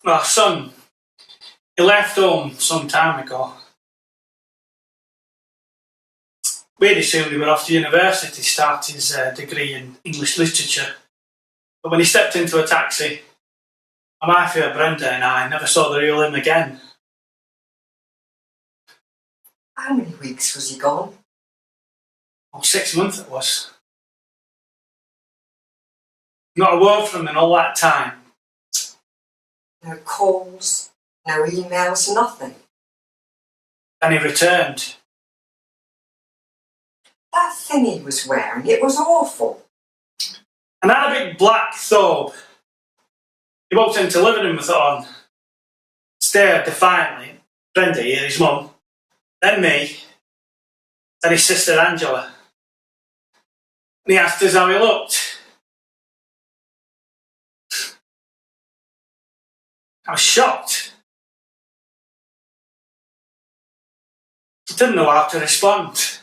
Our son, he left home some time ago. We'd assumed he went off to university to start his degree in English literature. But when he stepped into a taxi, my fair Brenda and I never saw the real him again. How many weeks was he gone? Oh, 6 months it was. Not a word from him in all that time. No calls, no emails, nothing. Then he returned. That thing he was wearing, it was awful. And had a big black Thom. He walked into the living room with it on, stared defiantly at Brenda here, his mum, then me, then his sister Angela. And he asked us how he looked. I was shocked. I didn't know how to respond.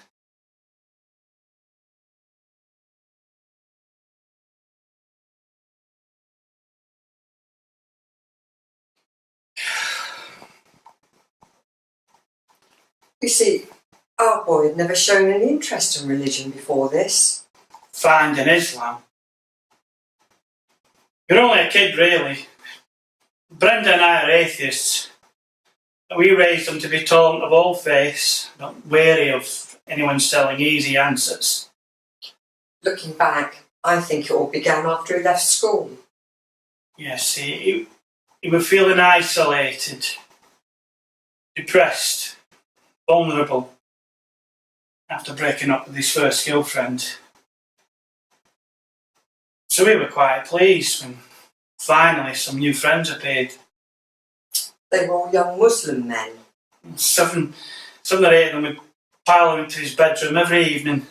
You see, our boy had never shown any interest in religion before this. Finding Islam. You're only a kid, really. Brenda and I are atheists. We raised them to be tolerant of all faiths, not wary of anyone selling easy answers. Looking back, I think it all began after he left school. Yes, he was feeling isolated, depressed, vulnerable after breaking up with his first girlfriend. So we were quite pleased when finally some new friends appeared. They were all young Muslim men. Seven or eight of them would pile into his bedroom every evening.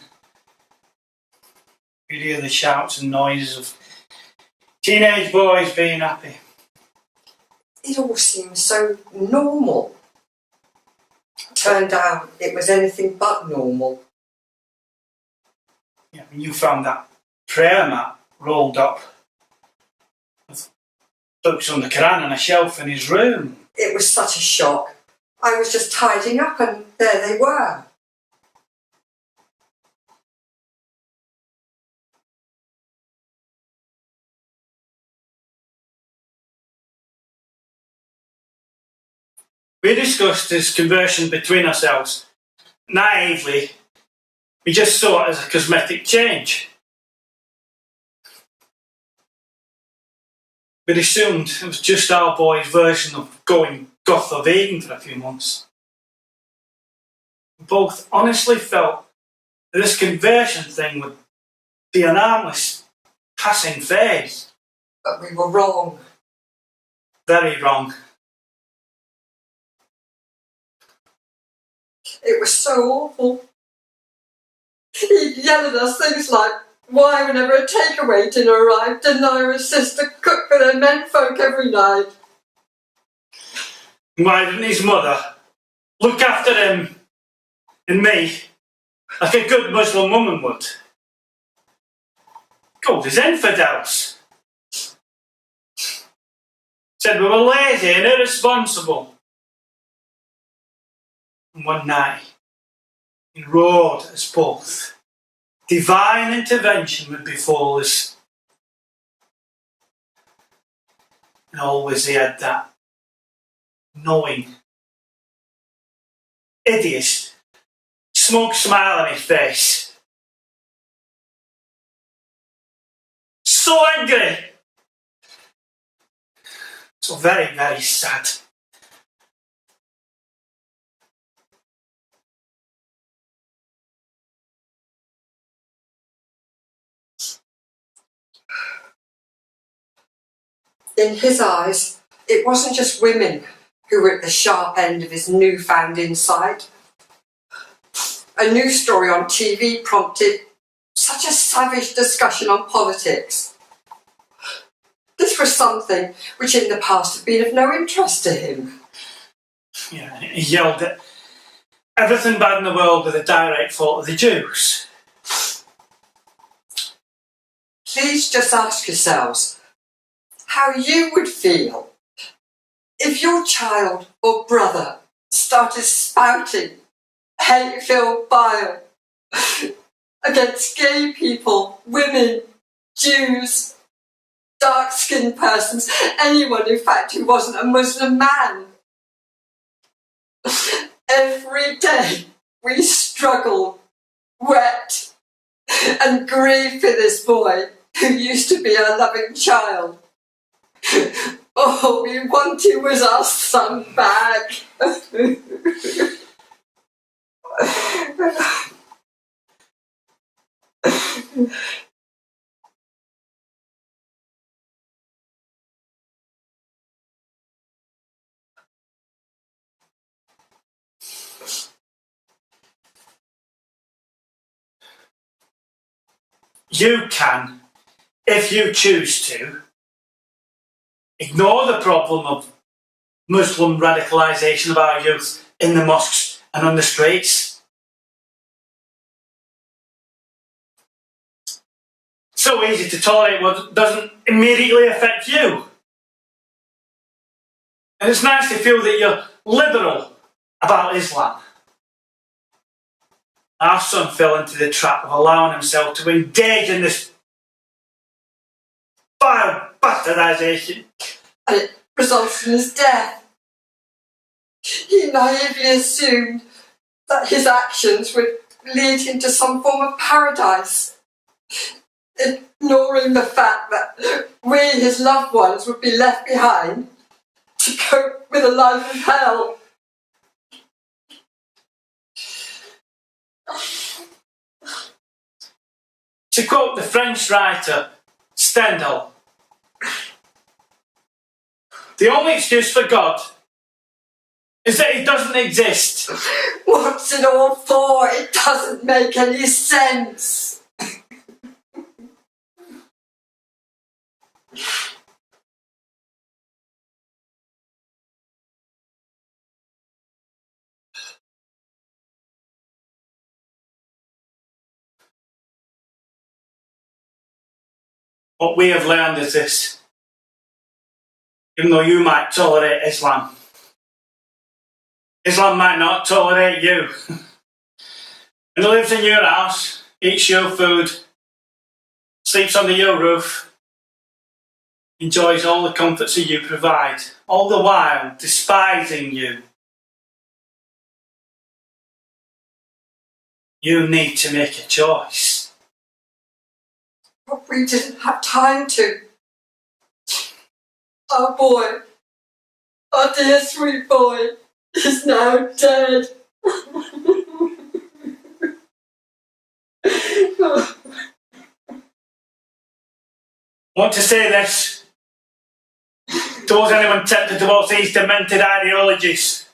You'd hear the shouts and noises of teenage boys being happy. It all seemed so normal. Turned out it was anything but normal. Yeah, when you found that prayer mat rolled up with books on the Quran on a shelf in his room. It was such a shock. I was just tidying up and there they were. We discussed his conversion between ourselves. Naively, we just saw it as a cosmetic change. We'd assumed it was just our boy's version of going goth or vegan for a few months. We both honestly felt that this conversion thing would be an harmless, passing phase. But we were wrong. Very wrong. It was so awful. He'd yell at us things like, why whenever a takeaway dinner arrived, didn't I or his sister cook for their menfolk every night? Why didn't his mother look after him and me like a good Muslim woman would? Called us infidels. Said we were lazy and irresponsible. And one night, he roared at us both. Divine intervention would befall us. And always he had that knowing, hideous, smug smile on his face. So angry. So very, very sad. In his eyes, it wasn't just women who were at the sharp end of his newfound insight. A news story on TV prompted such a savage discussion on politics. This was something which in the past had been of no interest to him. Yeah, he yelled at everything bad in the world with a direct fault of the Jews. Please just ask yourselves how you would feel If your child or brother started spouting hate-filled bile against gay people, women, Jews, dark-skinned persons, anyone in fact who wasn't a Muslim man, every day we struggle, wept and grieved for this boy who used to be our loving child. All we wanted was our son back. You can, if you choose to, ignore the problem of Muslim radicalisation of our youth in the mosques and on the streets. So easy to tolerate what doesn't immediately affect you. And it's nice to feel that you're liberal about Islam. Our son fell into the trap of allowing himself to engage in this vile bastardisation. And it results in his death. He naively assumed that his actions would lead him to some form of paradise, ignoring the fact that we, his loved ones, would be left behind to cope with a life of hell. To quote the French writer Stendhal, the only excuse for God is that he doesn't exist. What's it all for? It doesn't make any sense. What we have learned is this: even though you might tolerate Islam, Islam might not tolerate you. And he lives in your house, eats your food, sleeps under your roof, enjoys all the comforts that you provide, all the while despising you. You need to make a choice. But we didn't have time to. Our boy, our dear sweet boy, is now dead. Want to say this towards anyone tempted towards these demented ideologies?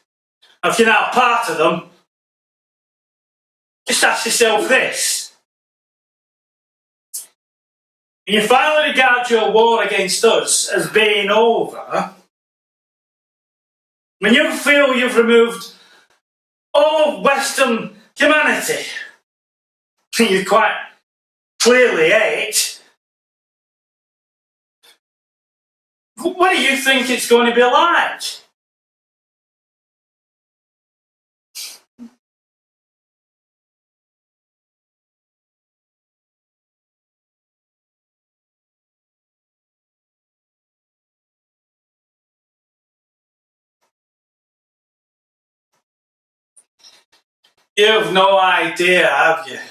If you're not a part of them, just ask yourself this. When you finally regard your war against us as being over, when you feel you've removed all of Western humanity, you quite clearly hate, what do you think it's going to be like? You have no idea, have you? Have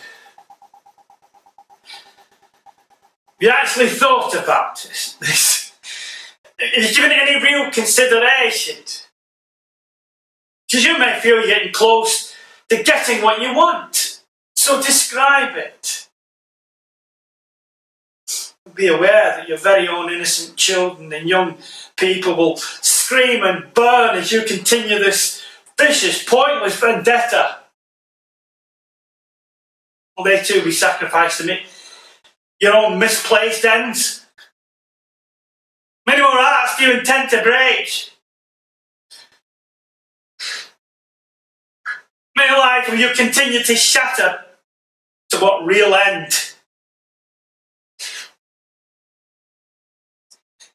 you actually thought about this? Have you given it any real consideration? Because you may feel you're getting close to getting what you want. So describe it. Be aware that your very own innocent children and young people will scream and burn as you continue this vicious, pointless vendetta. Will they too be sacrificed to meet your own misplaced ends? Many more hearts do you intend to break? Many lives will you continue to shatter? To what real end?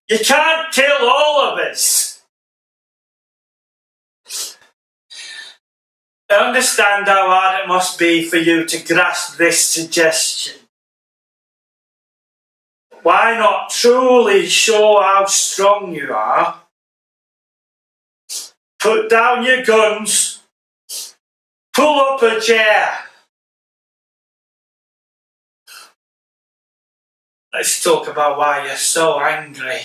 You can't kill all of us. I understand how hard it must be for you to grasp this suggestion. Why not truly show how strong you are? Put down your guns. Pull up a chair. Let's talk about why you're so angry.